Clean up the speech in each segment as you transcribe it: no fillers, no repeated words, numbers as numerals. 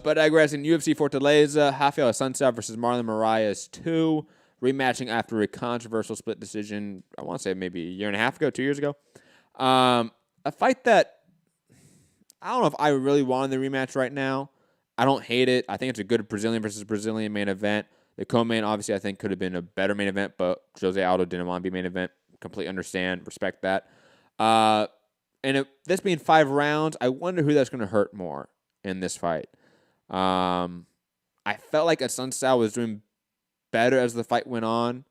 But digressing, UFC Fortaleza, Rafael Assuncao versus Marlon Moraes 2, rematching after a controversial split decision, I want to say maybe a year and a half ago, 2 years ago. A fight that I don't know if I really wanted the rematch right now. I don't hate it. I think it's a good Brazilian versus Brazilian main event. The co-main, obviously, I think could have been a better main event, but Jose Aldo didn't want to be main event. Completely understand, respect that. This being 5 rounds, I wonder who that's going to hurt more in this fight. I felt like Assuncao was doing better as the fight went on.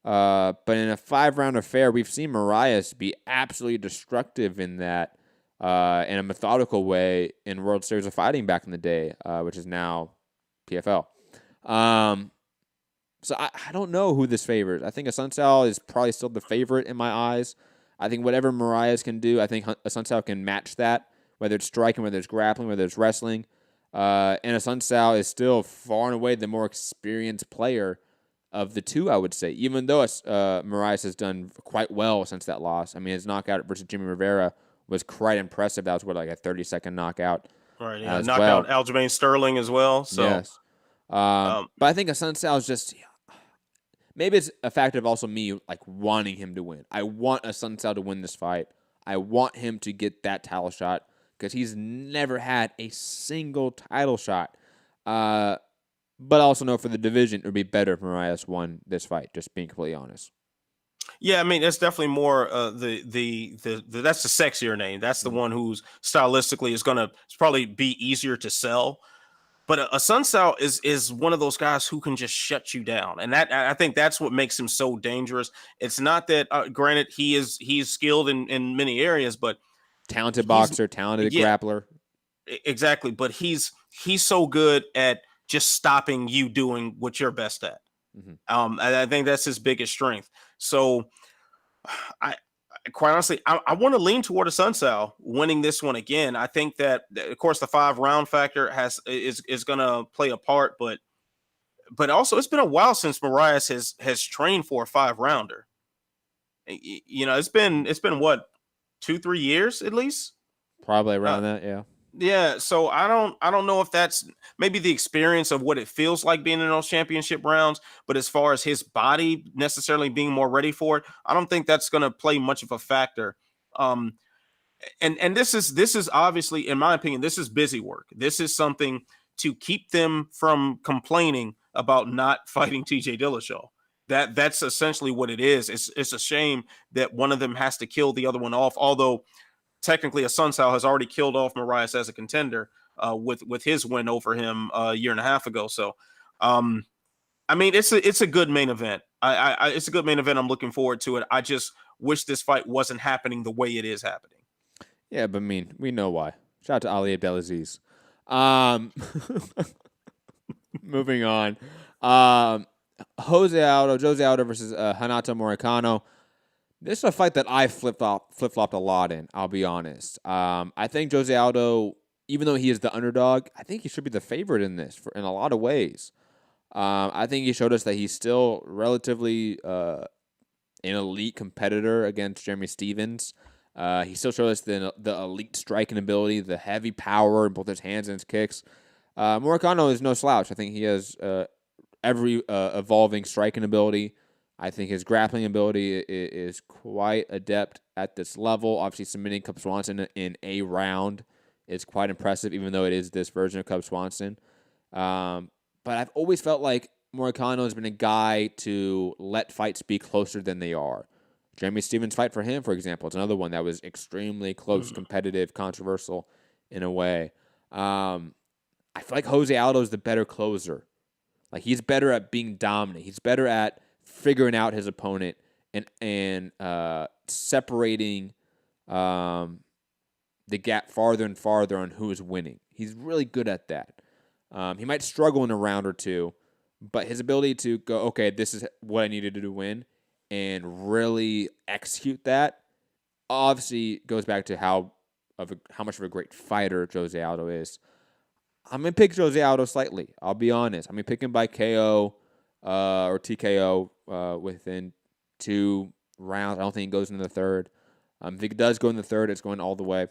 But in a 5-round affair, we've seen Moraes be absolutely destructive in that, in a methodical way in World Series of Fighting back in the day, which is now PFL. So I don't know who this favors. I think Assuncao is probably still the favorite in my eyes. I think whatever Moraes can do, I think Assuncao can match that, whether it's striking, whether it's grappling, whether it's wrestling. And Assuncao is still far and away the more experienced player of the two, I would say, even though Moraes has done quite well since that loss. I mean, his knockout versus Jimmy Rivera was quite impressive. That was, like a 30-second knockout. Right, yeah. Knocked out Aljamain Sterling as well. So. Yes. But I think Assuncao is just... Maybe it's a factor of also me like wanting him to win. I want Assuncao to win this fight. I want him to get that title shot because he's never had a single title shot. But I also know for the division, it would be better if Moraes won this fight, just being completely honest. Yeah, I mean, that's definitely more that's the sexier name. That's the one who's stylistically is going to probably be easier to sell. But Assuncao is one of those guys who can just shut you down, and that I think that's what makes him so dangerous. It's not that, granted, he's skilled in many areas, but talented boxer, talented grappler, exactly. But he's so good at just stopping you doing what you're best at. And I think that's his biggest strength. So, quite honestly, I want to lean toward Assuncao winning this one again. I think that, of course, the 5-round factor is going to play a part, but also it's been a while since Moraes has trained for a 5-rounder. You know, it's been what, 2-3 years at least, probably around that, yeah. Yeah, so I don't know if that's maybe the experience of what it feels like being in those championship rounds, but as far as his body necessarily being more ready for it, I don't think that's going to play much of a factor. And this is obviously, in my opinion, this is busy work. This is something to keep them from complaining about not fighting TJ Dillashaw. That's essentially what it is. It's a shame that one of them has to kill the other one off, although technically Assuncao has already killed off Moraes as a contender with his win over him a year and a half ago. So, I mean, it's a good main event. It's a good main event. I'm looking forward to it. I just wish this fight wasn't happening the way it is happening. Yeah, but I mean, we know why. Shout out to Ali Abdelaziz. Moving on. Jose Aldo versus Renato Moicano. This is a fight that I flip-flopped a lot in, I'll be honest. I think Jose Aldo, even though he is the underdog, I think he should be the favorite in this in a lot of ways. I think he showed us that he's still relatively an elite competitor against Jeremy Stevens. He still showed us the elite striking ability, the heavy power in both his hands and his kicks. Moicano is no slouch. I think he has every evolving striking ability. I think his grappling ability is quite adept at this level. Obviously, submitting Cub Swanson in a round is quite impressive, even though it is this version of Cub Swanson. But I've always felt like Moicano has been a guy to let fights be closer than they are. Jeremy Stevens' fight for him, for example, is another one that was extremely close, competitive, controversial in a way. I feel like Jose Aldo is the better closer. Like, he's better at being dominant. He's better at figuring out his opponent and separating the gap farther and farther on who is winning. He's really good at that. He might struggle in a round or two, but his ability to go, okay, this is what I needed to win, and really execute that, obviously goes back to how much of a great fighter Jose Aldo is. I'm going to pick Jose Aldo slightly. I'll be honest. I'm going to pick him by KO or TKO within 2 rounds. I don't think he goes into the third. If he does go in the third, it's going all the way.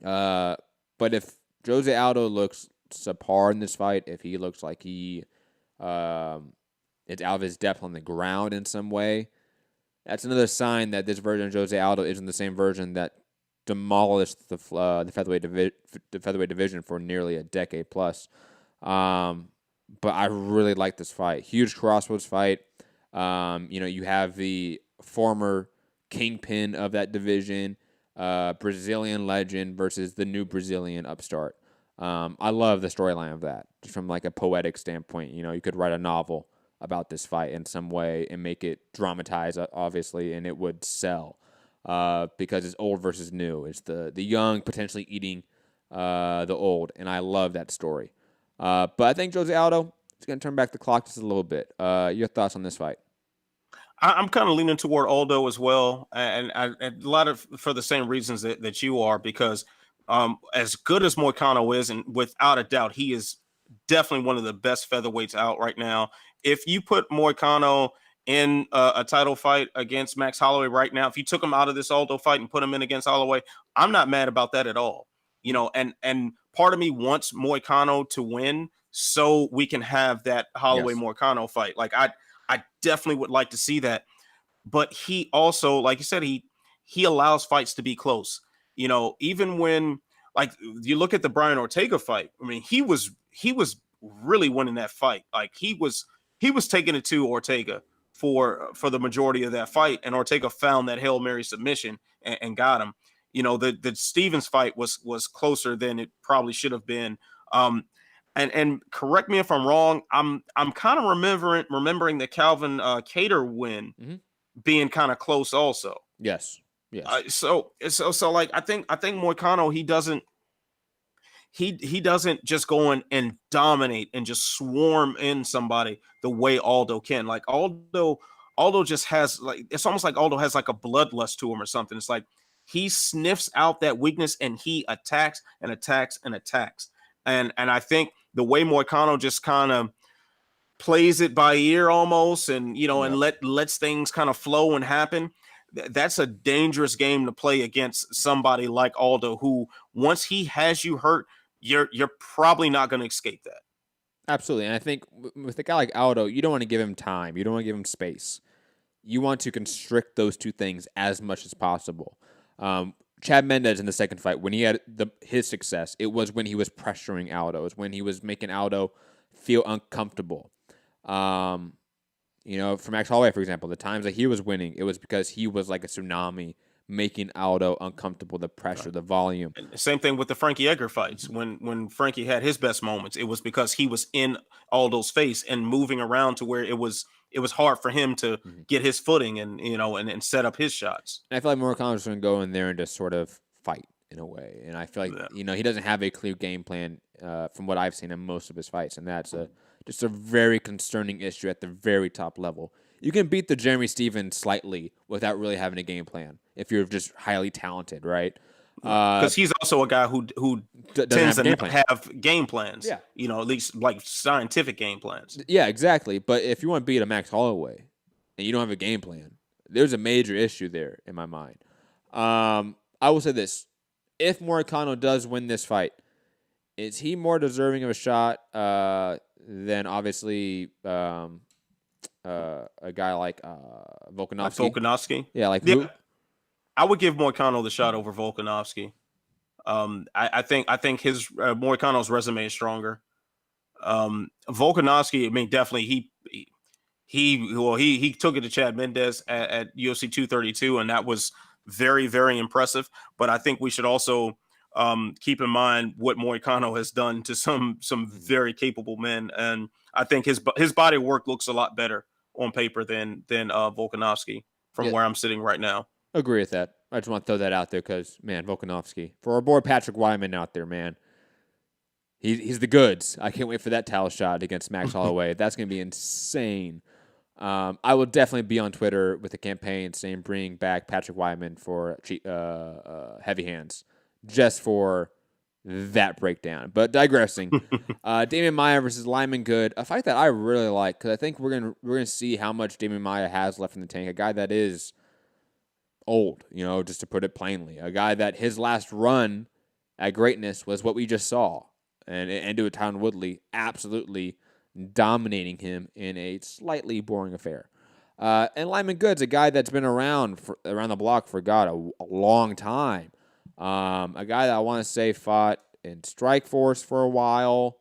But if Jose Aldo looks subpar in this fight, if he looks like he is out of his depth on the ground in some way, that's another sign that this version of Jose Aldo isn't the same version that demolished the featherweight division for nearly a decade plus. But I really like this fight. Huge crossroads fight. You have the former kingpin of that division, Brazilian legend versus the new Brazilian upstart. I love the storyline of that, just from like a poetic standpoint. You could write a novel about this fight in some way and make it dramatized, obviously, and it would sell because it's old versus new. It's the young potentially eating the old, and I love that story. But I think Jose Aldo is going to turn back the clock just a little bit. Your thoughts on this fight? I'm kind of leaning toward Aldo as well, and a lot of for the same reasons that you are, because as good as Moicano is, and without a doubt, he is definitely one of the best featherweights out right now. If you put Moicano in a title fight against Max Holloway right now, if you took him out of this Aldo fight and put him in against Holloway, I'm not mad about that at all. And part of me wants Moicano to win so we can have that Holloway Yes. Moicano fight. Like I definitely would like to see that. But he also, like you said, he allows fights to be close. Even when, like, you look at the Brian Ortega fight, I mean, he was really winning that fight. Like he was taking it to Ortega for the majority of that fight, and Ortega found that Hail Mary submission and got him. The Stevens fight was closer than it probably should have been. And correct me if I'm wrong. I'm kind of remembering the Calvin Cater win being kind of close also. Yes. Yes. So like I think Moicano, he doesn't just go in and dominate and just swarm in somebody the way Aldo can. Like Aldo just has, like, it's almost like Aldo has like a bloodlust to him or something. It's like he sniffs out that weakness and he attacks and attacks and attacks. And I think the way Moicano just kind of plays it by ear almost, and and lets things kind of flow and happen. That's a dangerous game to play against somebody like Aldo, who once he has you hurt, you're probably not going to escape that. Absolutely. And I think with a guy like Aldo, you don't want to give him time. You don't want to give him space. You want to constrict those two things as much as possible. Chad Mendez in the second fight, when he had his success, it was when he was pressuring Aldo. It was when he was making Aldo feel uncomfortable. For Max Holloway, for example, the times that he was winning, it was because he was like a tsunami, making Aldo uncomfortable, the pressure, the volume. And same thing with the Frankie Edgar fights. When Frankie had his best moments, it was because he was in Aldo's face and moving around to where it was hard for him to get his footing and set up his shots. And I feel like Moicano's going to go in there and just sort of fight in a way. And I feel like he doesn't have a clear game plan from what I've seen in most of his fights, and that's just a very concerning issue at the very top level. You can beat the Jeremy Stevens slightly without really having a game plan if you're just highly talented, right? Because he's also a guy who tends to not have game plans. Yeah. At least like scientific game plans. Yeah, exactly. But if you want to beat a Max Holloway and you don't have a game plan, there's a major issue there in my mind. I will say this. If Moicano does win this fight, is he more deserving of a shot than obviously a guy like Volkanovski? Volkanovski? Yeah, who? I would give Moicano the shot over Volkanovski. I think his Moicano's resume is stronger. Volkanovski, I mean, definitely he took it to Chad Mendez at UFC 232, and that was very, very impressive. But I think we should also keep in mind what Moicano has done to some very capable men, and I think his body work looks a lot better on paper than Volkanovski from where I'm sitting right now. Agree with that. I just want to throw that out there because, man, Volkanovski. For our boy Patrick Wyman out there, man, he's the goods. I can't wait for that title shot against Max Holloway. That's going to be insane. I will definitely be on Twitter with a campaign saying bring back Patrick Wyman for heavy hands, just for that breakdown. But digressing, Damian Maia versus Lyman Good, a fight that I really like because I think we're gonna see how much Damian Maia has left in the tank. A guy that is old, just to put it plainly. A guy that his last run at greatness was what we just saw. and do it Tyron Woodley, absolutely dominating him in a slightly boring affair. And Lyman Good's a guy that's been around the block for a long time. A guy that I want to say fought in Strikeforce for a while.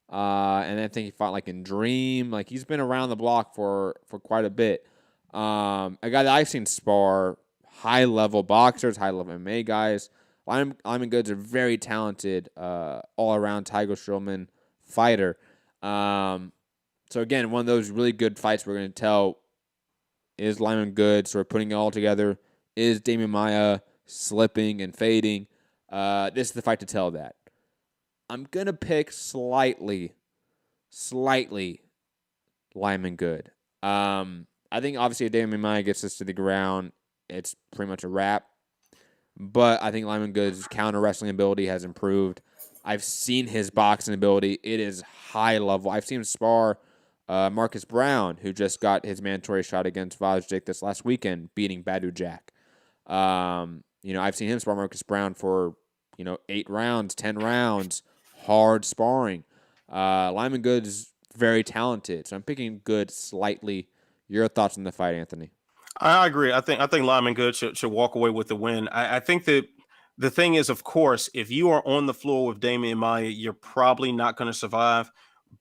And I think he fought like in Dream. Like he's been around the block for quite a bit. A guy that I've seen spar high level boxers, high level MMA guys. Lyman Good's a very talented, all around Tiger Strowman fighter. So again, one of those really good fights we're going to tell is Lyman Good sort of putting it all together. Is Damian Maia slipping and fading? This is the fight to tell that. I'm going to pick slightly Lyman Good. I think obviously if Damian Maia gets this to the ground, it's pretty much a wrap. But I think Lyman Good's counter wrestling ability has improved. I've seen his boxing ability. It is high level. I've seen him spar Marcus Brown, who just got his mandatory shot against Vajdic this last weekend, beating Badu Jack. I've seen him spar Marcus Brown for 8 rounds, 10 rounds, hard sparring. Lyman Good's very talented, so I'm picking Good slightly. Your thoughts on the fight, Anthony? I agree. I think Lyman Good should walk away with the win. I think that the thing is, of course, if you are on the floor with Damian Maia, you're probably not going to survive.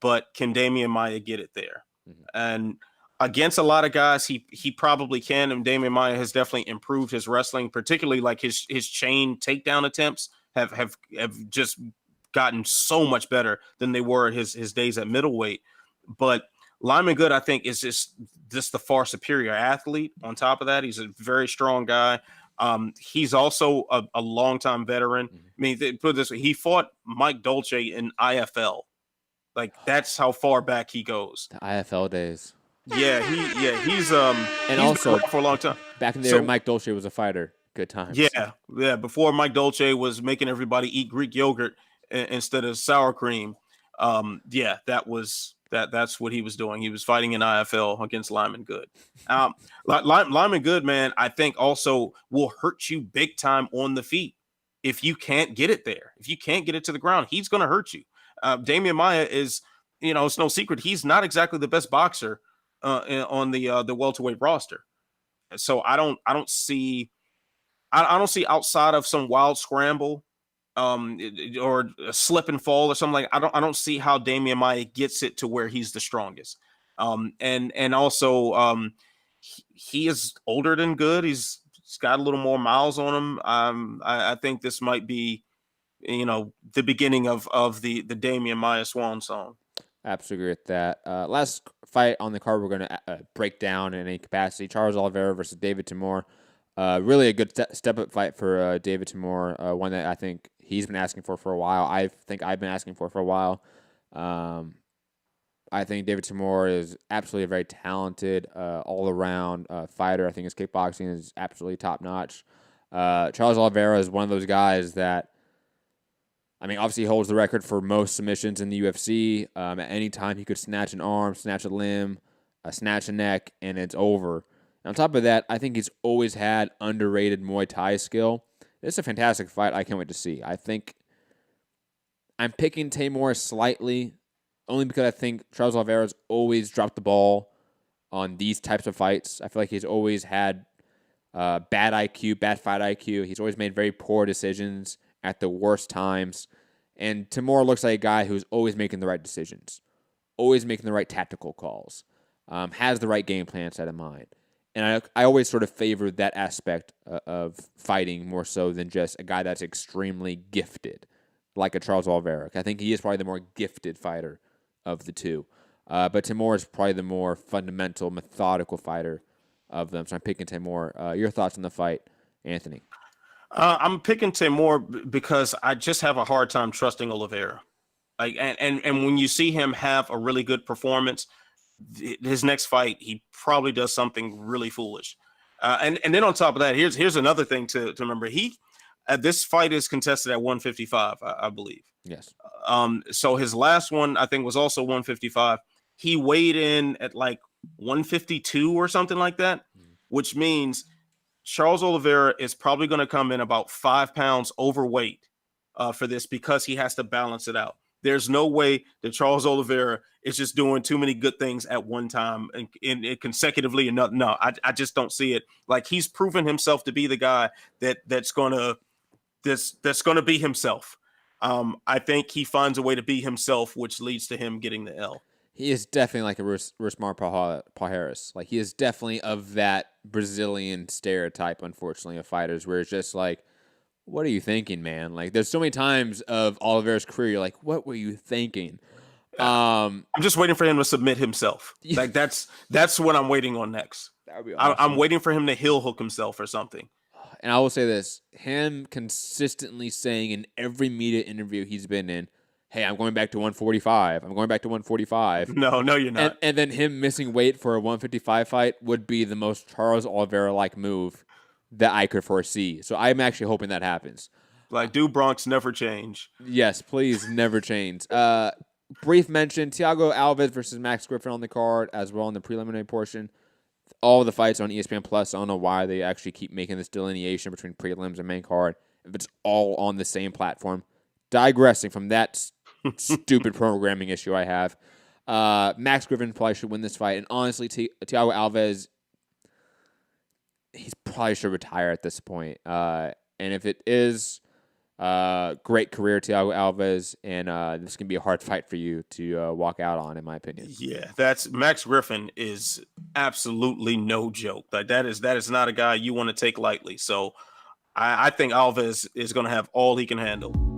But can Damian Maia get it there? Mm-hmm. And against a lot of guys, he probably can. And Damian Maia has definitely improved his wrestling, particularly like his chain takedown attempts have just gotten so much better than they were his days at middleweight. But Lyman Good, I think, is just the far superior athlete. On top of that, he's a very strong guy. He's also a longtime veteran. Mm-hmm. I mean, put it this way, he fought Mike Dolce in IFL. Like that's how far back he goes. The IFL days. Yeah, he's also been for a long time. Back in there, Mike Dolce was a fighter. Good times. Yeah. Before Mike Dolce was making everybody eat Greek yogurt instead of sour cream. That's what he was doing. He was fighting in IFL against Lyman Good. Lyman Good, man, I think also will hurt you big time on the feet if you can't get it there. If you can't get it to the ground, he's going to hurt you. Damian Maia is, it's no secret, he's not exactly the best boxer on the welterweight roster. So I don't see outside of some wild scramble or a slip and fall or something like I don't see how Damian Maia gets it to where he's the strongest. And also he is older than Good. He's got a little more miles on him. I think this might be the beginning of the Damian Maia swan song. Absolutely agree with that. Last fight on the card we're going to break down in any capacity: Charles Oliveira versus David Timur. Really a good step-up fight for David Timur, one that I think he's been asking for a while. I think I've been asking for a while. I think David Timur is absolutely a very talented, all-around fighter. I think his kickboxing is absolutely top-notch. Charles Oliveira is one of those guys that, obviously he holds the record for most submissions in the UFC. At any time, he could snatch an arm, snatch a limb, snatch a neck, and it's over. And on top of that, I think he's always had underrated Muay Thai skill. It's a fantastic fight. I can't wait to see. I think I'm picking Timur slightly, only because I think Charles Oliveira's always dropped the ball on these types of fights. I feel like he's always had bad IQ, bad fight IQ. He's always made very poor decisions at the worst times. And Timur looks like a guy who's always making the right decisions, always making the right tactical calls, has the right game plan set in mind. And I always sort of favor that aspect of fighting more so than just a guy that's extremely gifted, like a Charles Oliveira. I think he is probably the more gifted fighter of the two. But Timur is probably the more fundamental, methodical fighter of them. So I'm picking Timur. Your thoughts on the fight, Anthony? I'm picking Timur because I just have a hard time trusting Oliveira. And when you see him have a really good performance, his next fight, he probably does something really foolish. And then on top of that, here's another thing to remember. This fight is contested at 155, I believe. Yes. So his last one, I think, was also 155. He weighed in at like 152 or something like that, which means Charles Oliveira is probably going to come in about 5 pounds overweight for this because he has to balance it out. There's no way that Charles Oliveira is just doing too many good things at one time and consecutively. And no, I just don't see it. Like, he's proven himself to be the guy that's gonna be himself. I think he finds a way to be himself, which leads to him getting the L. He is definitely like a Rusmar Palhares. Like, he is definitely of that Brazilian stereotype, unfortunately, of fighters where it's just like, what are you thinking, man? Like, there's so many times of Oliveira's career, you're like, what were you thinking? I'm just waiting for him to submit himself. Like, that's what I'm waiting on next. That would be awesome. I'm waiting for him to heel hook himself or something. And I will say this, him consistently saying in every media interview he's been in, hey, I'm going back to 145. I'm going back to 145. No, you're not. And then him missing weight for a 155 fight would be the most Charles Oliveira-like move that I could foresee. So I'm actually hoping that happens. Like, do Bronx never change? Yes, please never change. Brief mention, Thiago Alves versus Max Griffin on the card as well in the preliminary portion. All of the fights on ESPN Plus. I don't know why they actually keep making this delineation between prelims and main card if it's all on the same platform. Digressing from that stupid programming issue I have. Max Griffin probably should win this fight. And honestly, Thiago Alves, he's probably should retire at this point. And if it is, great career, Thiago Alves. And this can be a hard fight for you to walk out on, in my opinion. Yeah, that's Max Griffin is absolutely no joke. Like, that is not a guy you want to take lightly. So I think Alves is going to have all he can handle.